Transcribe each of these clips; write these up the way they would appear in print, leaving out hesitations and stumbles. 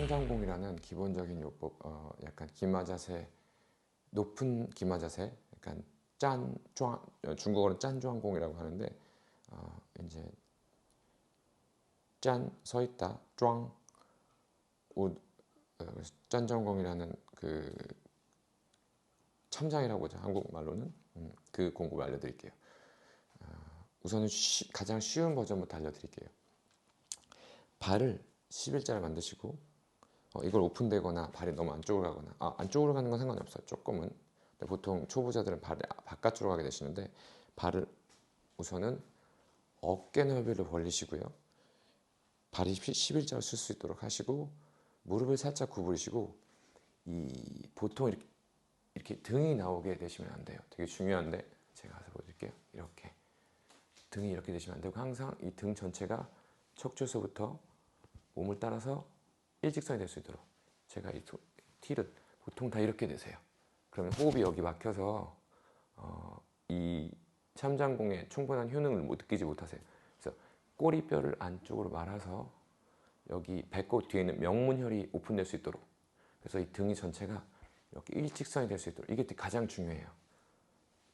참장공이라는 기본적인 요법, 약간 기마 자세, 높은 기마 자세, 약간 중국어는 짠주안공이라고 하는데, 이제 짠 서 있다, 庄 짠정공이라는 그 참장이라고 하죠, 한국말로는. 그 공부 알려드릴게요. 우선은 가장 쉬운 버전부터 알려드릴게요. 발을 11자를 만드시고, 이걸 오픈되거나 발이 너무 안쪽으로 가거나, 안쪽으로 가는 건 상관이 없어요. 조금은. 근데 보통 초보자들은 발이 바깥으로 가게 되시는데, 발을 우선은 어깨 넓이로 벌리시고요. 발이 11자를 쓸 수 있도록 하시고, 무릎을 살짝 구부리시고, 보통 이렇게 등이 나오게 되시면 안 돼요. 되게 중요한데 제가 가서 보여드릴게요. 이렇게 등이 이렇게 되시면 안 되고, 항상 이 등 전체가 척추에서부터 몸을 따라서 일직선이 될 수 있도록, 제가 이 틸은 보통 다 이렇게 되세요. 그러면 호흡이 여기 막혀서 이 참장공에 충분한 효능을 느끼지 못하세요. 그래서 꼬리뼈를 안쪽으로 말아서 여기 배꼽 뒤에 있는 명문혈이 오픈될 수 있도록, 그래서 이 등이 전체가 이렇게 일직선이 될 수 있도록, 이게 가장 중요해요.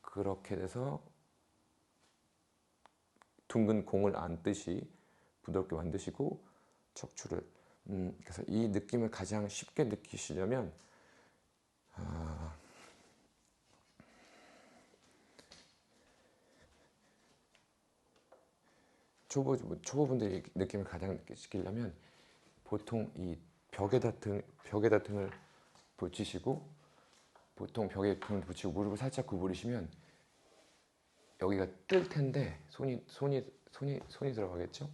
그렇게 돼서 둥근 공을 안듯이 부드럽게 만드시고, 척추를 그래서 이 느낌을 가장 쉽게 느끼시려면 초보분들이 느낌을 가장 느끼시려면, 보통 이 벽에다 등을 붙이시고, 보통 벽에 등을 붙이고 무릎을 살짝 구부리시면 여기가 뜰 텐데 손이 들어가겠죠?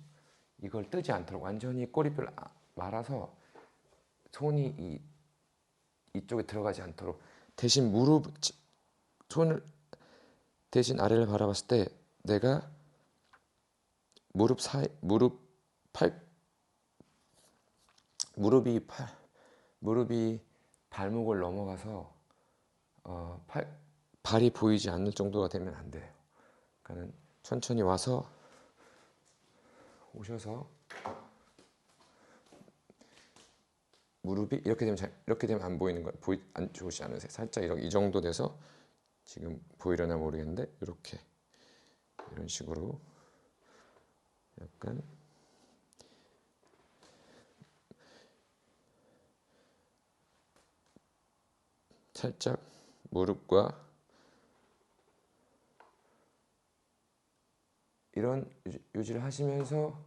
이걸 뜨지 않도록 완전히 꼬리뼈를 말아서 손이 이쪽에 들어가지 않도록, 대신 손을 대신 아래를 바라봤을 때 내가 무릎이 발목을 넘어가서 발이 보이지 않을 정도가 되면 안 돼요. 그러니까 천천히 오셔서 무릎이 이렇게 되면 안 보이는 거예요. 안 좋으시 않으세요? 살짝 이 정도 돼서, 지금 보이려나 모르겠는데, 이런 식으로 약간 살짝 무릎과 이런 유지를 하시면서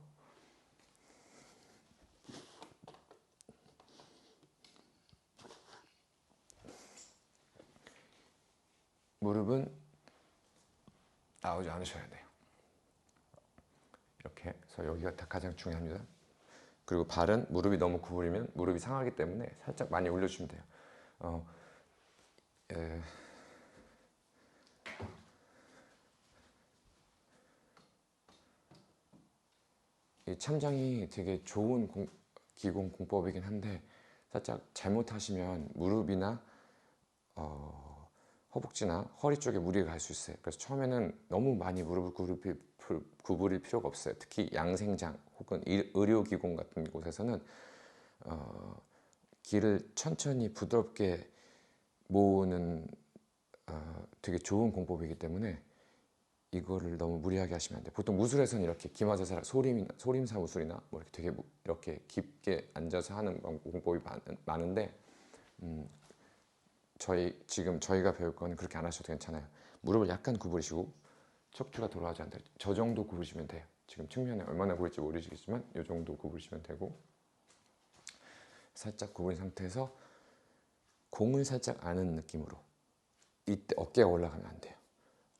무릎은 나오지 않으셔야 돼요. 이렇게 해서 여기가 가장 중요합니다. 그리고 발은 무릎이 너무 구부리면 무릎이 상하기 때문에 살짝 많이 올려주시면 돼요. 이 참장이 되게 좋은 기본 공법이긴 한데, 살짝 잘못하시면 무릎이나 허벅지나 허리 쪽에 무리가 갈 수 있어요. 그래서 처음에는 너무 많이 무릎을 구부릴 필요가 없어요. 특히 양생장 혹은 의료기공 같은 곳에서는 기를 천천히 부드럽게 모으는 되게 좋은 공법이기 때문에 이거를 너무 무리하게 하시면 안 돼요. 보통 무술에서는 이렇게 기마자세라 소림사 무술이나 뭐 이렇게 되게 이렇게 깊게 앉아서 하는 공법이 많은데, 저희가 배울 거는 그렇게 안 하셔도 괜찮아요. 무릎을 약간 구부리시고 척추가 돌아가지 않도록 저 정도 구부리시면 돼요. 지금 측면에 얼마나 구부릴지 모르시겠지만 이 정도 구부리시면 되고, 살짝 구부린 상태에서 공을 살짝 아는 느낌으로, 이때 어깨가 올라가면 안 돼요.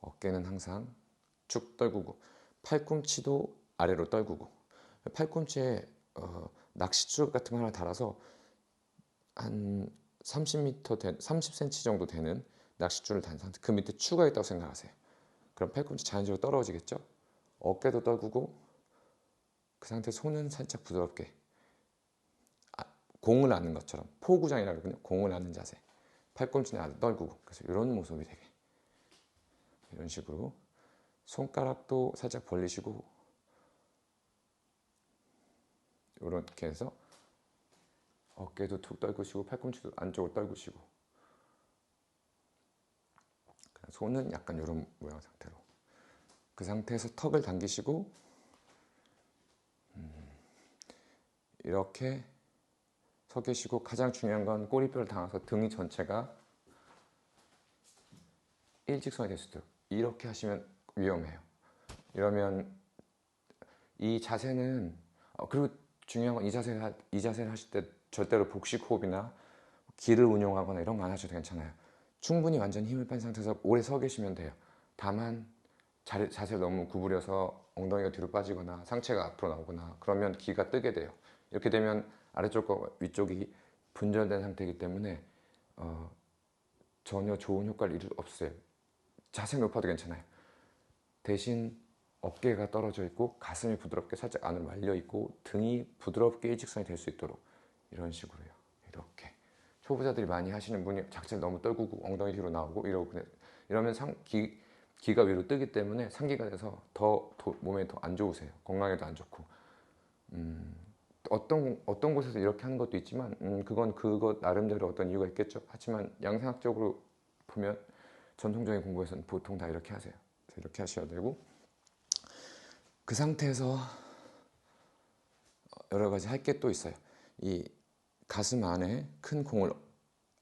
어깨는 항상 축 떨구고, 팔꿈치도 아래로 떨구고, 팔꿈치에 낚싯줄 같은 거 하나 달아서 한 30cm 정도 되는 낚싯줄을 단 상태, 그 밑에 추가 있다고 생각하세요. 그럼 팔꿈치 자연적으로 떨어지겠죠? 어깨도 떨구고, 그 상태 손은 살짝 부드럽게 공을 아는 것처럼, 포구장이라고 하거든요. 공을 아는 자세, 팔꿈치는 아주 떨구고, 그래서 이런 모습이 되게, 이런 식으로 손가락도 살짝 벌리시고, 이렇게 해서 어깨도 툭 떨구시고 팔꿈치도 안쪽으로 떨구시고, 손은 약간 이런 모양 상태로. 그 상태에서 턱을 당기시고 이렇게 서 계시고, 가장 중요한 건 꼬리뼈를 당겨서 등이 전체가 일직선이 될 수 있도록 이렇게 하시면 위험해요. 이러면 이 자세는 그리고 중요한 건 이 자세를 하실 때 절대로 복식 호흡이나 기를 운용하거나 이런 거 안 하셔도 괜찮아요. 충분히 완전 힘을 뺀 상태에서 오래 서 계시면 돼요. 다만 자세를 너무 구부려서 엉덩이가 뒤로 빠지거나 상체가 앞으로 나오거나 그러면 기가 뜨게 돼요. 이렇게 되면 아래쪽과 위쪽이 분절된 상태이기 때문에 전혀 좋은 효과를 이룰 수 없어요. 자세 높아도 괜찮아요. 대신 어깨가 떨어져 있고 가슴이 부드럽게 살짝 안으로 말려 있고 등이 부드럽게 일직선이 될 수 있도록 이런 식으로요. 이렇게 초보자들이 많이 하시는 분이 자세를 너무 떨구고 엉덩이 뒤로 나오고 이러면 기가 위로 뜨기 때문에 상기가 돼서 몸에 더 안 좋으세요. 건강에도 안 좋고. 어떤 곳에서 이렇게 하는 것도 있지만 그건 그것 나름대로 어떤 이유가 있겠죠. 하지만 양생학적으로 보면 전통적인 공부에서는 보통 다 이렇게 하세요. 이렇게 하셔야 되고, 그 상태에서 여러 가지 할 게 또 있어요. 이 가슴 안에 큰 공을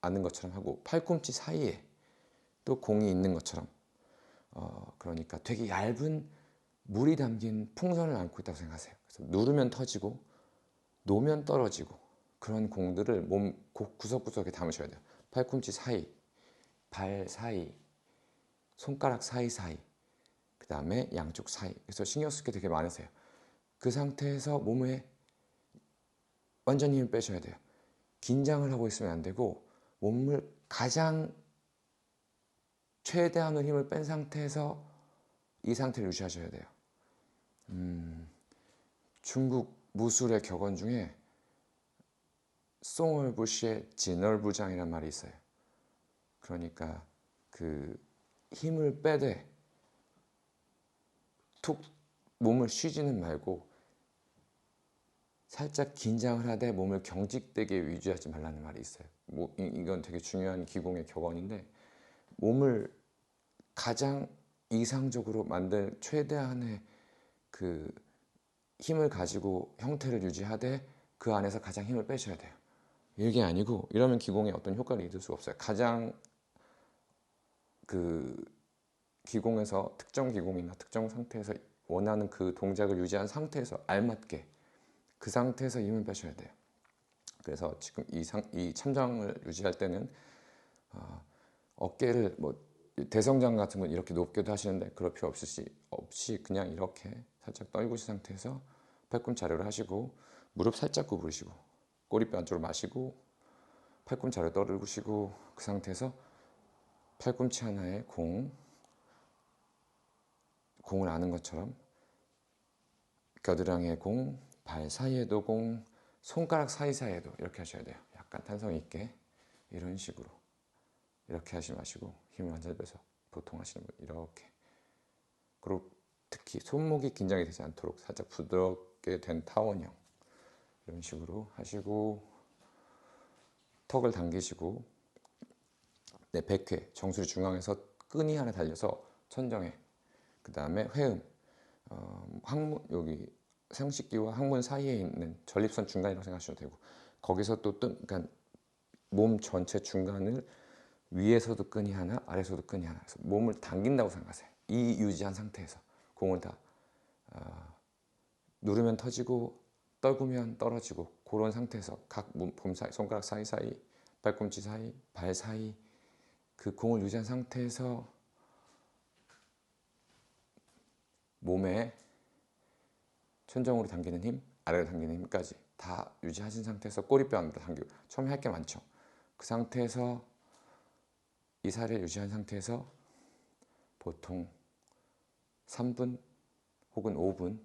안는 것처럼 하고 팔꿈치 사이에 또 공이 있는 것처럼, 그러니까 되게 얇은 물이 담긴 풍선을 안고 있다고 생각하세요. 그래서 누르면 터지고 놓으면 떨어지고 그런 공들을 몸 구석구석에 담으셔야 돼요. 팔꿈치 사이, 발 사이, 손가락 사이사이, 그 다음에 양쪽 사이. 그래서 신경 쓸 게 되게 많으세요. 그 상태에서 몸에 완전히 힘을 빼셔야 돼요. 긴장을 하고 있으면 안 되고 몸을 가장 최대한으로 힘을 뺀 상태에서 이 상태를 유지하셔야 돼요. 중국 무술의 격언 중에 송얼부시의 진얼부장이라는 말이 있어요. 그러니까 그 힘을 빼되 툭 몸을 쉬지는 말고 살짝 긴장을 하되 몸을 경직되게 유지하지 말라는 말이 있어요. 이건 되게 중요한 기공의 격언인데, 몸을 가장 이상적으로 만들 최대한의 그 힘을 가지고 형태를 유지하되 그 안에서 가장 힘을 빼셔야 돼요. 이게 아니고 이러면 기공에 어떤 효과를 이룰 수가 없어요. 가장 그 기공에서 특정 기공이나 특정 상태에서 원하는 그 동작을 유지한 상태에서 알맞게 그 상태에서 힘을 빼셔야 돼요. 그래서 지금 이 참장을 유지할 때는 어깨를 대성장 같은 건 이렇게 높게도 하시는데 그럴 필요 없이 그냥 이렇게 살짝 떨구신 상태에서 팔꿈치 아래로 하시고 무릎 살짝 구부리시고 꼬리뼈 안쪽으로 마시고 팔꿈치 아래로 떨구시고 그 상태에서 팔꿈치 하나에 공을 아는 것처럼 겨드랑이에 공, 발 사이에도 공, 손가락 사이사이에도 이렇게 하셔야 돼요. 약간 탄성 있게 이런 식으로 이렇게 하지 마시고 힘을 완전히 빼서 보통 하시는 분 이렇게. 그리고 특히 손목이 긴장이 되지 않도록 살짝 부드럽게 된 타원형 이런 식으로 하시고 턱을 당기시고 백회 정수리 중앙에서 끈이 하나 달려서 천정에, 그 다음에 회음, 항문 여기 상식기와 항문 사이에 있는 전립선 중간이라고 생각하셔도 되고, 거기서 또 그러니까 몸 전체 중간을 위에서도 끈이 하나 아래에서도 끈이 하나, 그래서 몸을 당긴다고 생각하세요. 이 유지한 상태에서 공을 다 누르면 터지고 떨구면 떨어지고 그런 상태에서 각 몸 사이, 손가락 사이사이, 발꿈치 사이, 발 사이 그 공을 유지한 상태에서 몸에 천정으로 당기는 힘, 아래로 당기는 힘까지 다 유지하신 상태에서 꼬리뼈 안으로 당기고, 처음에 할 게 많죠. 그 상태에서 이 자리를 유지한 상태에서 보통 3분 혹은 5분,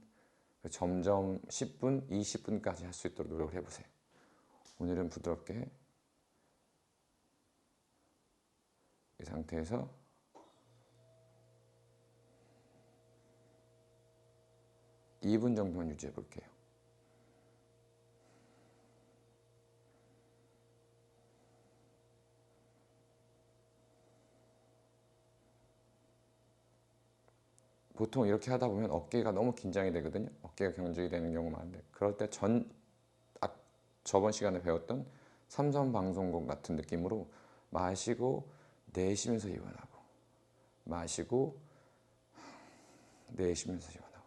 점점 10분, 20분까지 할 수 있도록 노력을 해보세요. 오늘은 부드럽게 이 상태에서 2분 정도만 유지해 볼게요. 보통 이렇게 하다 보면 어깨가 너무 긴장이 되거든요. 어깨가 경직이 되는 경우가 많은데, 그럴 때 저번 시간에 배웠던 삼선 방송공 같은 느낌으로 마시고 내쉬면서 이완하고, 마시고 내쉬면서 이완하고,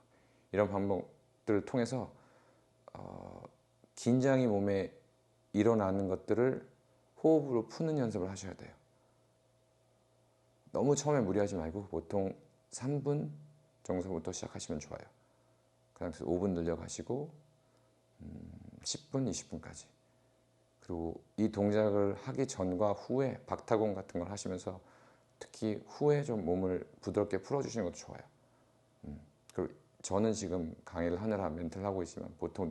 이런 방법들을 통해서 긴장이 몸에 일어나는 것들을 호흡으로 푸는 연습을 하셔야 돼요. 너무 처음에 무리하지 말고 보통 3분 정도부터 시작하시면 좋아요. 그다음에 5분 늘려가시고 10분, 20분까지. 그리고 이 동작을 하기 전과 후에 박타공 같은 걸 하시면서 특히 후에 좀 몸을 부드럽게 풀어주시는 것도 좋아요. 그리고 저는 지금 강의를 하느라 멘트를 하고 있지만 보통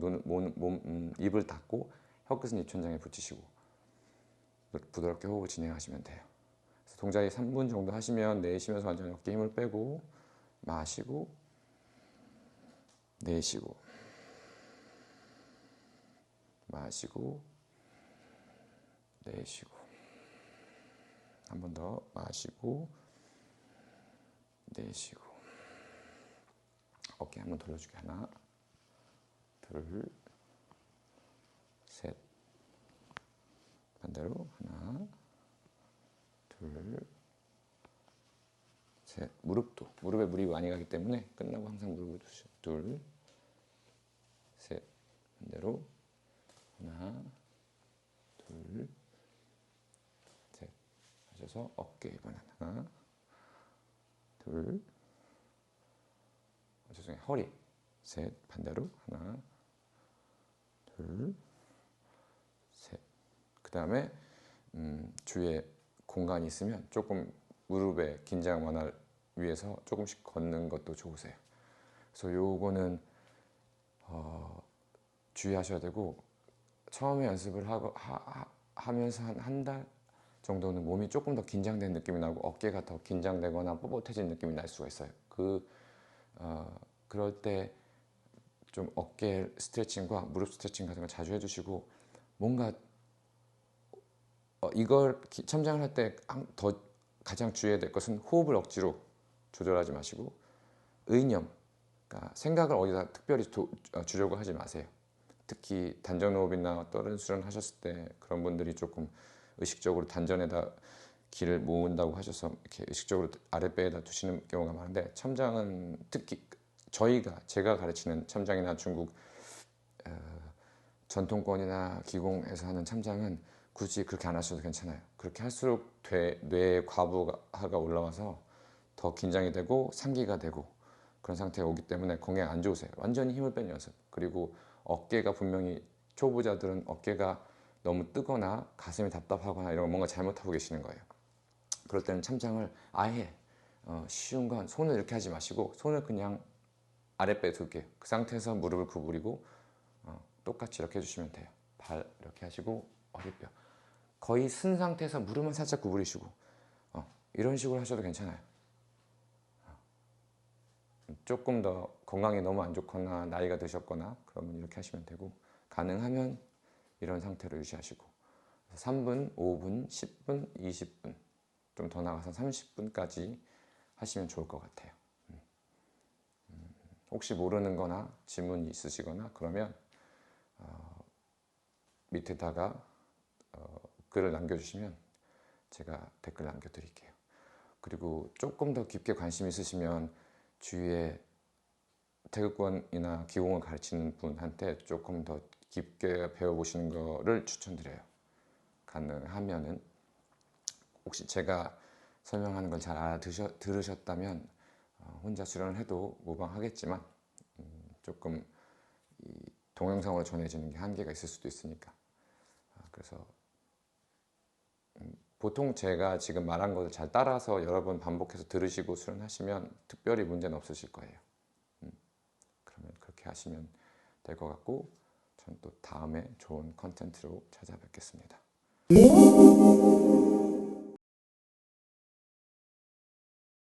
입을 닫고 혀끝은 입천장에 붙이시고 부드럽게 호흡을 진행하시면 돼요. 그래서 동작이 3분 정도 하시면 내쉬면서 완전히 어깨에 힘을 빼고 마시고 내쉬고 마시고 내쉬고, 한 번 더 마시고 내쉬고, 어깨 한번 돌려주게. 하나, 둘, 셋. 반대로 하나, 둘, 셋. 무릎에 무리 많이 가기 때문에 끝나고 항상 무릎을 두시고, 둘, 셋. 반대로 하나, 둘, 셋. 하셔서 어깨 이번엔 하나, 둘, 죄송해요, 허리 셋. 반대로 하나, 둘, 셋. 그 다음에 주위에 공간이 있으면 조금 무릎의 긴장 완화를 위해서 조금씩 걷는 것도 좋으세요. 그래서 요거는 주의하셔야 되고, 처음에 연습을 하면서 한 달 정도는 몸이 조금 더 긴장된 느낌이 나고 어깨가 더 긴장되거나 뻣뻣해진 느낌이 날 수가 있어요. 그럴 때 좀 어깨 스트레칭과 무릎 스트레칭 같은 걸 자주 해주시고, 뭔가 이걸 첨장을 할 때 더 가장 주의해야 될 것은 호흡을 억지로 조절하지 마시고 의념, 그러니까 생각을 어디다 특별히 주려고 하지 마세요. 특히 단전호흡이나 다른 수련 하셨을 때 그런 분들이 조금 의식적으로 단전에다 기를 모은다고 하셔서 이렇게 의식적으로 아랫배에다 두시는 경우가 많은데, 첨장은 특히 제가 가르치는 첨장이나 중국 전통권이나 기공에서 하는 첨장은 굳이 그렇게 안 하셔도 괜찮아요. 그렇게 할수록 뇌의 과부하가 올라와서 더 긴장이 되고 상기가 되고 그런 상태가 오기 때문에 건강에 안 좋으세요. 완전히 힘을 뺀 연습. 그리고 어깨가 분명히, 초보자들은 어깨가 너무 뜨거나 가슴이 답답하거나 이런 뭔가 잘못하고 계시는 거예요. 그럴 때는 첨장을 아예 쉬운 건 손을 이렇게 하지 마시고 손을 그냥 아랫배에 둘게요. 그 상태에서 무릎을 구부리고 똑같이 이렇게 해주시면 돼요. 발 이렇게 하시고 어깨뼈 거의 쓴 상태에서 무릎만 살짝 구부리시고 이런 식으로 하셔도 괜찮아요. 조금 더 건강이 너무 안 좋거나 나이가 드셨거나 그러면 이렇게 하시면 되고, 가능하면 이런 상태로 유지하시고 3분, 5분, 10분, 20분, 좀 더 나가서 30분까지 하시면 좋을 것 같아요. 혹시 모르는 거나 질문이 있으시거나 그러면 밑에다가 글을 남겨주시면 제가 댓글 남겨드릴게요. 그리고 조금 더 깊게 관심 있으시면 주위에 태극권이나 기공을 가르치는 분한테 조금 더 깊게 배워보시는 거를 추천드려요. 가능하면은. 혹시 제가 설명하는 걸 잘 알아들으셨다면 혼자 수련을 해도 무방하겠지만 조금 이 동영상으로 전해지는 게 한계가 있을 수도 있으니까, 그래서 보통 제가 지금 말한 것을 잘 따라서 여러 번 반복해서 들으시고 수련하시면 특별히 문제는 없으실 거예요. 그러면 그렇게 하시면 될 것 같고, 전 또 다음에 좋은 컨텐츠로 찾아뵙겠습니다.